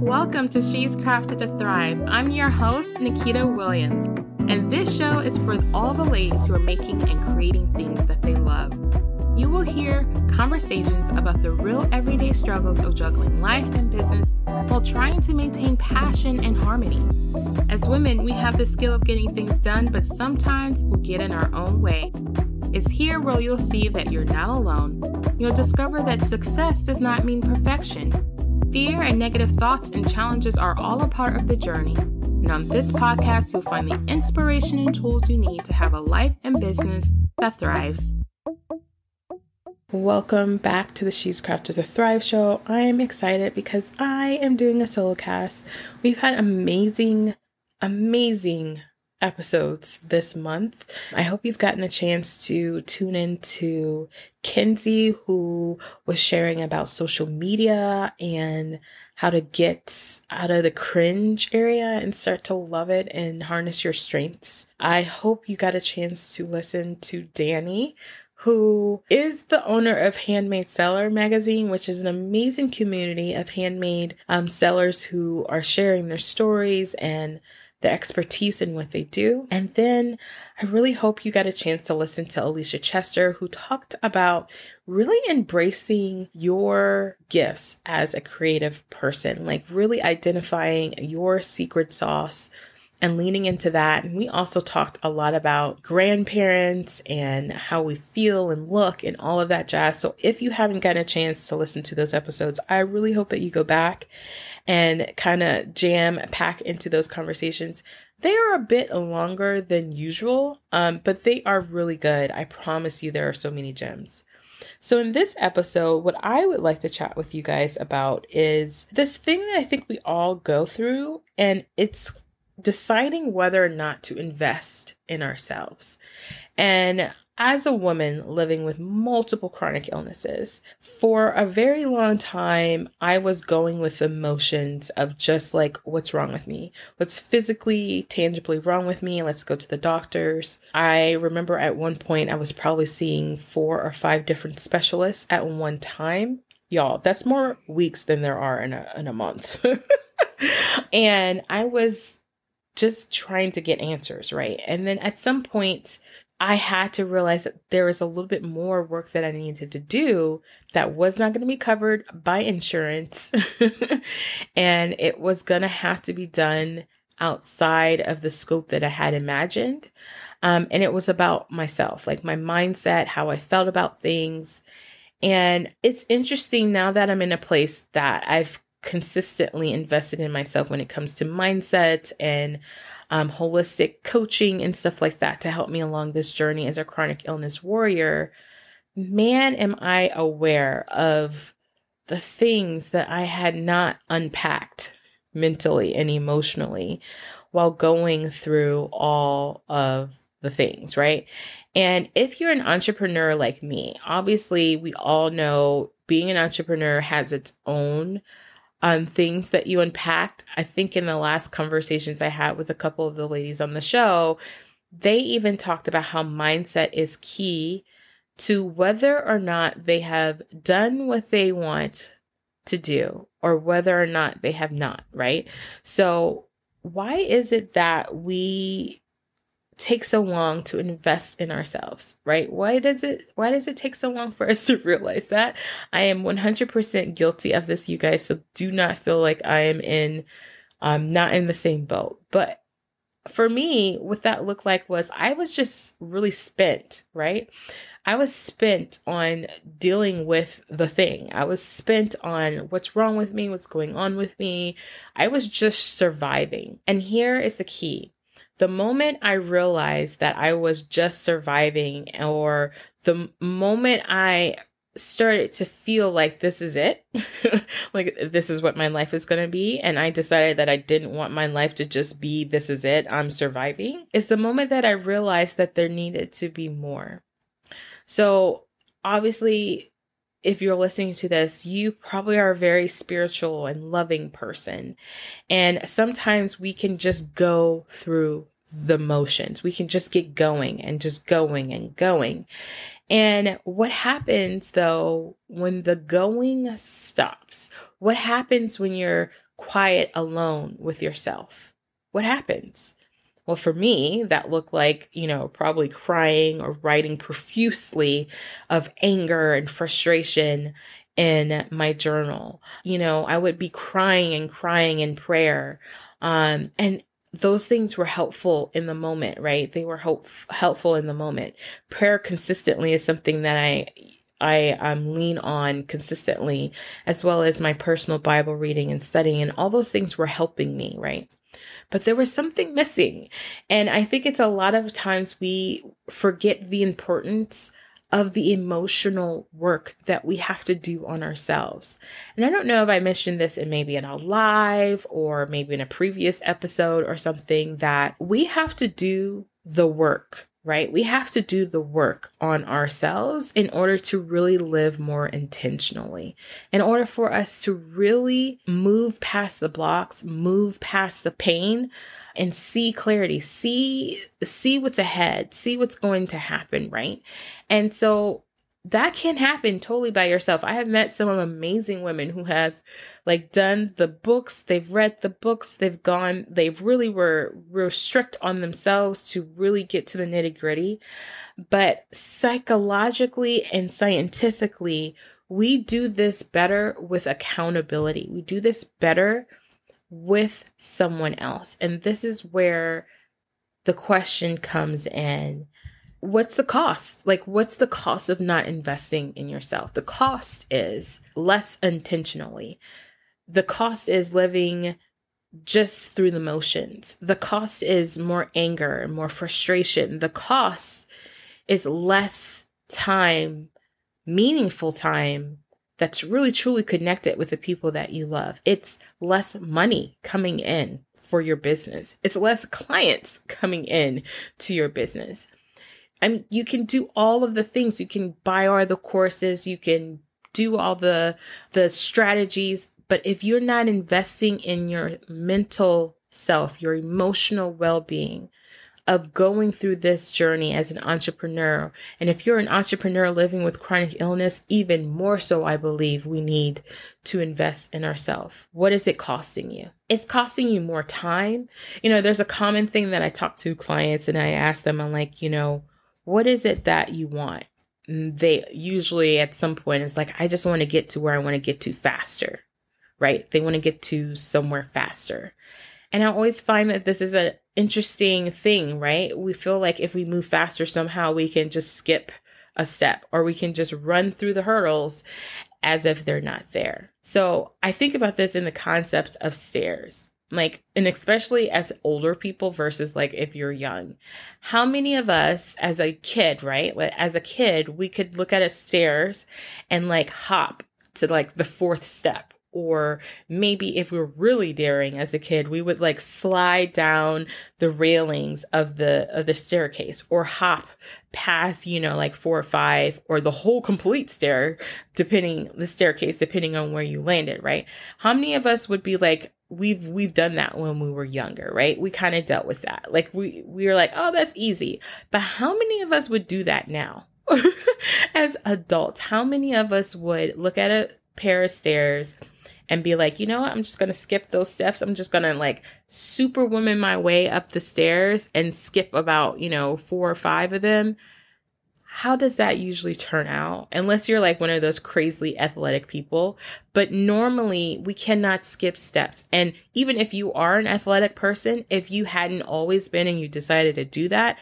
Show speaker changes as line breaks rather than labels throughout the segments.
Welcome to She's Crafted to Thrive. I'm your host, Nikita Williams, and this show is for all the ladies who are making and creating things that they love. You will hear conversations about the real everyday struggles of juggling life and business while trying to maintain passion and harmony. As women, we have the skill of getting things done, but sometimes we get in our own way. It's here where you'll see that you're not alone. You'll discover that success does not mean perfection. Fear and negative thoughts and challenges are all a part of the journey. And on this podcast, you'll find the inspiration and tools you need to have a life and business that thrives. Welcome back to the She's Crafted to Thrive show. I am excited because I am doing a solo cast. We've had amazing episodes this month. I hope you've gotten a chance to tune into Kenzie, who was sharing about social media and how to get out of the cringe area and start to love it and harness your strengths. I hope you got a chance to listen to Danny, who is the owner of Handmade Seller magazine, which is an amazing community of handmade sellers who are sharing their stories and the expertise in what they do. And then I really hope you got a chance to listen to Alicia Chester, who talked about really embracing your gifts as a creative person, like really identifying your secret sauce and leaning into that. And we also talked a lot about grandparents and how we feel and look and all of that jazz. So if you haven't gotten a chance to listen to those episodes, I really hope that you go back and kind of jam pack into those conversations. They are a bit longer than usual, but they are really good. I promise you there are so many gems. So in this episode, what I would like to chat with you guys about is this thing that I think we all go through, and it's deciding whether or not to invest in ourselves. And as a woman living with multiple chronic illnesses, for a very long time, I was going with the motions of just like, what's wrong with me? What's physically, tangibly wrong with me? Let's go to the doctors. I remember at one point, I was probably seeing 4 or 5 different specialists at one time. Y'all, that's more weeks than there are in a month. And I was just trying to get answers, right? And then at some point, I had to realize that there was a little bit more work that I needed to do that was not going to be covered by insurance. And it was going to have to be done outside of the scope that I had imagined. And it was about myself, like my mindset, how I felt about things. And it's interesting now that I'm in a place that I've consistently invested in myself when it comes to mindset and holistic coaching and stuff like that to help me along this journey as a chronic illness warrior. Man, am I aware of the things that I had not unpacked mentally and emotionally while going through all of the things, right? And if you're an entrepreneur like me, obviously we all know being an entrepreneur has its own things that you unpacked. I think in the last conversations I had with a couple of the ladies on the show, they even talked about how mindset is key to whether or not they have done what they want to do or whether or not they have not, right? So why is it that we take so long to invest in ourselves, right? Why does it take so long for us to realize that? I am 100% guilty of this, you guys. So do not feel like I am not in the same boat. But for me, what that looked like was I was just really spent, right? I was spent on dealing with the thing. I was spent on what's wrong with me, what's going on with me. I was just surviving. And here is the key. The moment I realized that I was just surviving, or the moment I started to feel like this is it, like this is what my life is going to be, and I decided that I didn't want my life to just be this is it, I'm surviving, is the moment that I realized that there needed to be more. So obviously, if you're listening to this, you probably are a very spiritual and loving person. And sometimes we can just go through the motions. We can just get going and just going and going. And what happens though, when the going stops? What happens when you're quiet alone with yourself? What happens? Well, for me, that looked like, probably crying or writing profusely of anger and frustration in my journal. I would be crying and crying in prayer. And those things were helpful in the moment, right? They were helpful in the moment. Prayer consistently is something that I lean on consistently, as well as my personal Bible reading and studying, and all those things were helping me, right? But there was something missing. And I think it's a lot of times we forget the importance of the emotional work that we have to do on ourselves. And I don't know if I mentioned this maybe in a live or maybe in a previous episode or something, that we have to do the work, right? We have to do the work on ourselves in order to really live more intentionally, in order for us to really move past the blocks, move past the pain, and see clarity, see what's ahead, see what's going to happen, right? And so that can happen totally by yourself. I have met some amazing women who have done the books, they've read the books, they really were real strict on themselves to really get to the nitty-gritty. But psychologically and scientifically, we do this better with accountability. We do this better with someone else. And this is where the question comes in. What's the cost? What's the cost of not investing in yourself? The cost is less intentionally. The cost is living just through the motions. The cost is more anger and more frustration. The cost is less time, meaningful time, that's really truly connected with the people that you love. It's less money coming in for your business. It's less clients coming in to your business. I mean, you can do all of the things. You can buy all the courses. You can do all the strategies. But if you're not investing in your mental self, your emotional well-being, of going through this journey as an entrepreneur. And if you're an entrepreneur living with chronic illness, even more so, I believe we need to invest in ourselves. What is it costing you? It's costing you more time. There's a common thing that I talk to clients and I ask them, I'm like, what is it that you want? And they usually at some point it's like, I just want to get to where I want to get to faster, right? They want to get to somewhere faster. And I always find that this is an interesting thing, right? We feel like if we move faster, somehow we can just skip a step or we can just run through the hurdles as if they're not there. So I think about this in the concept of stairs, and especially as older people versus if you're young. How many of us as a kid, right? As a kid, we could look at a stairs and hop to the fourth step. Or maybe if we were really daring as a kid, we would slide down the railings of the staircase or hop past, 4 or 5 or the whole complete staircase, depending on where you landed, right? How many of us would be we've done that when we were younger, right? We kind of dealt with that. We were like, oh, that's easy. But how many of us would do that now as adults? How many of us would look at a pair of stairs and be like, what? I'm just going to skip those steps. I'm just going to superwoman my way up the stairs and skip about, 4 or 5 of them. How does that usually turn out? Unless you're one of those crazily athletic people. But normally we cannot skip steps. And even if you are an athletic person, if you hadn't always been and you decided to do that,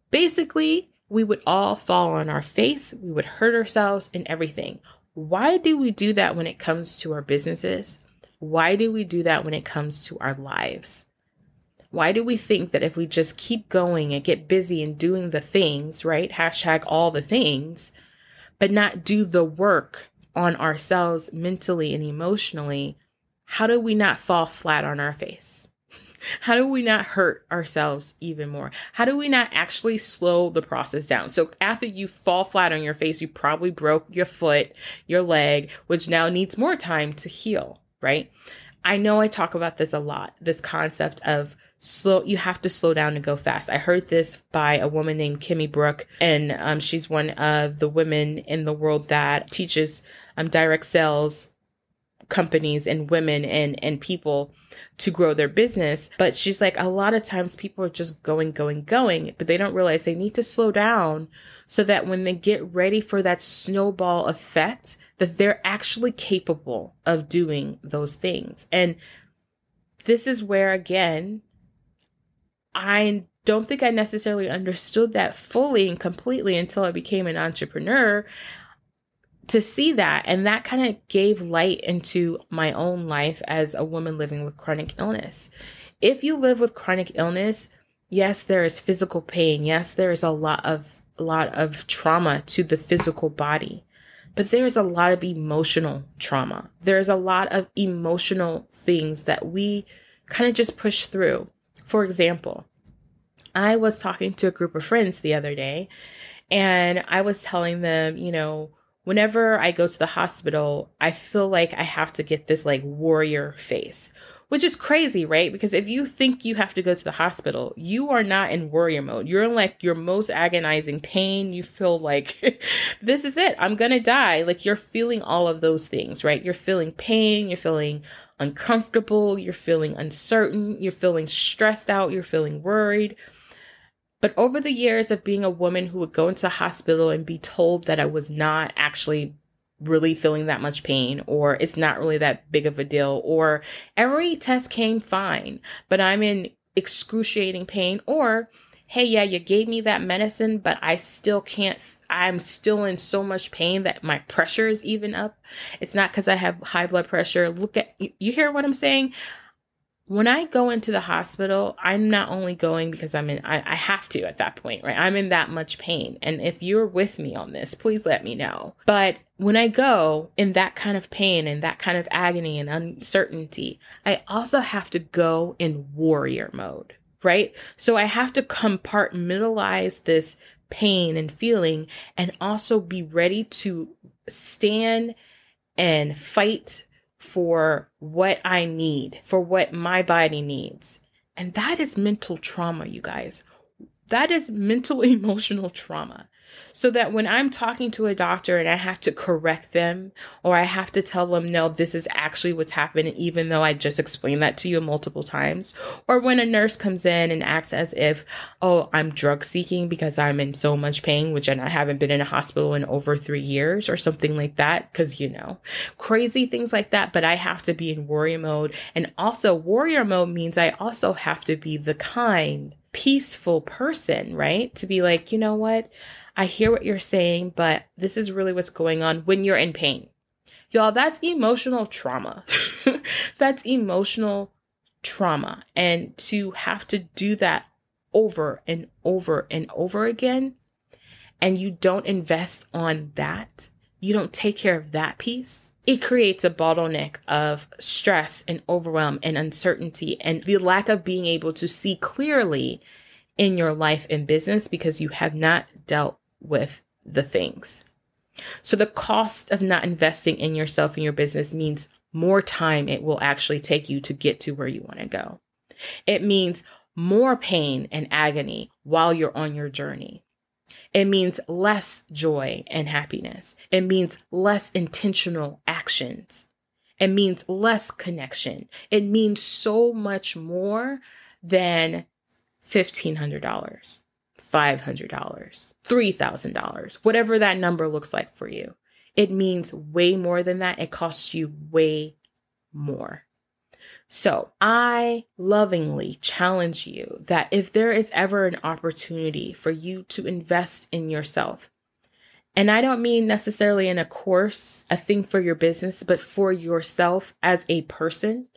basically we would all fall on our face. We would hurt ourselves and everything. Why do we do that when it comes to our businesses? Why do we do that when it comes to our lives? Why do we think that if we just keep going and get busy and doing the things, right? # all the things, but not do the work on ourselves mentally and emotionally, how do we not fall flat on our face? How do we not hurt ourselves even more? How do we not actually slow the process down? So after you fall flat on your face, you probably broke your foot, your leg, which now needs more time to heal, right? I know I talk about this a lot, this concept of you have to slow down and go fast. I heard this by a woman named Kimmy Brooke, and she's one of the women in the world that teaches direct sales companies and women and people to grow their business. But she's like, a lot of times people are just going, but they don't realize they need to slow down so that when they get ready for that snowball effect, that they're actually capable of doing those things. And this is where, again, I don't think I necessarily understood that fully and completely until I became an entrepreneur to see that. And that kind of gave light into my own life as a woman living with chronic illness. If you live with chronic illness, yes, there is physical pain. Yes, there is a lot of trauma to the physical body, but there's a lot of emotional trauma. There's a lot of emotional things that we kind of just push through. For example, I was talking to a group of friends the other day, and I was telling them, whenever I go to the hospital, I feel like I have to get this like warrior face, which is crazy, right? Because if you think you have to go to the hospital, you are not in warrior mode. You're in like your most agonizing pain. You feel like this is it. I'm going to die. Like you're feeling all of those things, right? You're feeling pain. You're feeling uncomfortable. You're feeling uncertain. You're feeling stressed out. You're feeling worried. But over the years of being a woman who would go into the hospital and be told that I was not actually really feeling that much pain, or it's not really that big of a deal, or every test came fine, but I'm in excruciating pain, or, hey, yeah, you gave me that medicine, but I still can't, I'm still in so much pain that my pressure is even up. It's not because I have high blood pressure. Look at, you hear what I'm saying? When I go into the hospital, I'm not only going because I have to at that point, right? I'm in that much pain. And if you're with me on this, please let me know. But when I go in that kind of pain and that kind of agony and uncertainty, I also have to go in warrior mode, right? So I have to compartmentalize this pain and feeling and also be ready to stand and fight for what I need, for what my body needs. And that is mental trauma, you guys. That is mental, emotional trauma. So that when I'm talking to a doctor and I have to correct them, or I have to tell them, no, this is actually what's happening, even though I just explained that to you multiple times. Or when a nurse comes in and acts as if, oh, I'm drug seeking because I'm in so much pain, which I haven't been in a hospital in over 3 years or something like that. Because, crazy things like that. But I have to be in warrior mode. And also warrior mode means I also have to be the kind, peaceful person, right? To be like, you know what? I hear what you're saying, but this is really what's going on when you're in pain. Y'all, that's emotional trauma. That's emotional trauma. And to have to do that over and over and over again, and you don't invest on that, you don't take care of that piece, it creates a bottleneck of stress and overwhelm and uncertainty and the lack of being able to see clearly in your life and business because you have not dealt with the things. So the cost of not investing in yourself and your business means more time it will actually take you to get to where you want to go. It means more pain and agony while you're on your journey. It means less joy and happiness. It means less intentional actions. It means less connection. It means so much more than $1,500. $500, $3,000, whatever that number looks like for you. It means way more than that. It costs you way more. So I lovingly challenge you that if there is ever an opportunity for you to invest in yourself, and I don't mean necessarily in a course, a thing for your business, but for yourself as a person.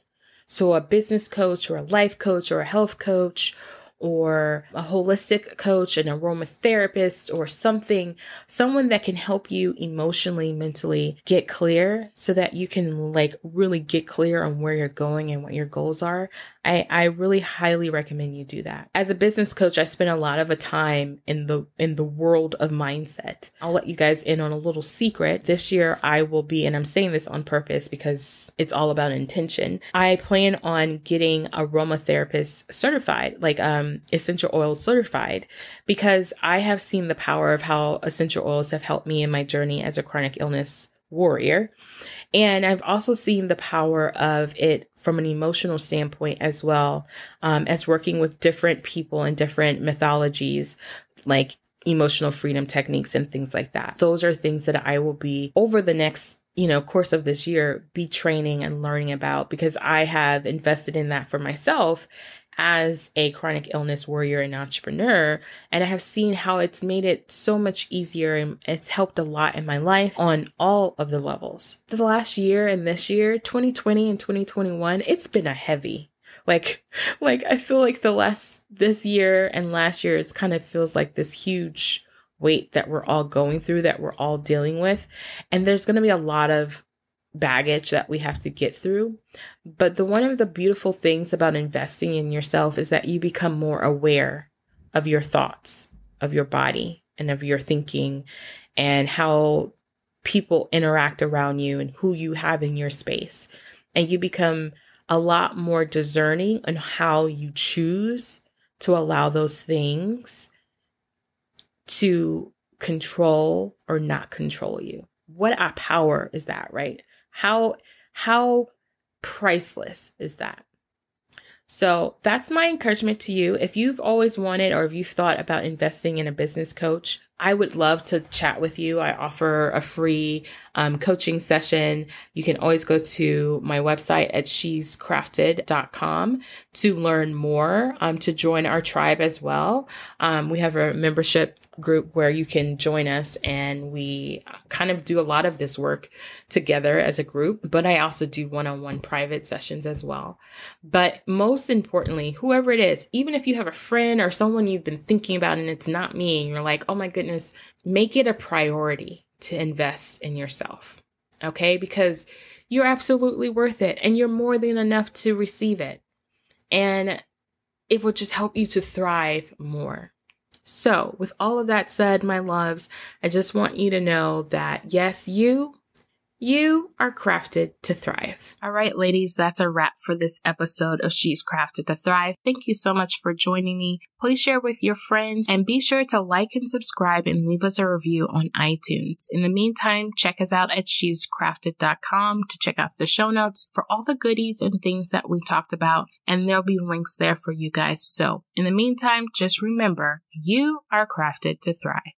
So a business coach or a life coach or a health coach or a holistic coach, an aromatherapist or someone that can help you emotionally, mentally get clear so that you can really get clear on where you're going and what your goals are. I really highly recommend you do that. As a business coach, I spend a lot of a time in the world of mindset. I'll let you guys in on a little secret. This year I will be, and I'm saying this on purpose because it's all about intention. I plan on getting aromatherapist certified, essential oil certified, because I have seen the power of how essential oils have helped me in my journey as a chronic illness warrior. And I've also seen the power of it from an emotional standpoint as well, as working with different people and different mythologies, like emotional freedom techniques and things like that. Those are things that I will be over the next course of this year, be training and learning about, because I have invested in that for myself as a chronic illness warrior and entrepreneur. And I have seen how it's made it so much easier, and it's helped a lot in my life on all of the levels. The last year and this year, 2020 and 2021, it's been a heavy. Like I feel like this year and last year, it's kind of feels like this huge weight that we're all going through, that we're all dealing with. And there's going to be a lot of baggage that we have to get through. But one of the beautiful things about investing in yourself is that you become more aware of your thoughts, of your body, and of your thinking, and how people interact around you and who you have in your space. And you become a lot more discerning on how you choose to allow those things to control or not control you. What a power is that, right? How priceless is that? So that's my encouragement to you. If you've always wanted, or if you've thought about investing in a business coach, I would love to chat with you. I offer a free coaching session. You can always go to my website at shescrafted.com to learn more, to join our tribe as well. We have a membership group where you can join us, and we kind of do a lot of this work together as a group, but I also do one-on-one private sessions as well. But most importantly, whoever it is, even if you have a friend or someone you've been thinking about and it's not me, and you're like, oh my goodness, make it a priority to invest in yourself. Okay? Because you're absolutely worth it, and you're more than enough to receive it. And it will just help you to thrive more. So with all of that said, my loves, I just want you to know that yes, you are crafted to thrive. All right, ladies, that's a wrap for this episode of She's Crafted to Thrive. Thank you so much for joining me. Please share with your friends, and be sure to like and subscribe and leave us a review on iTunes. In the meantime, check us out at shescrafted.com to check out the show notes for all the goodies and things that we talked about, and there'll be links there for you guys. So in the meantime, just remember, you are crafted to thrive.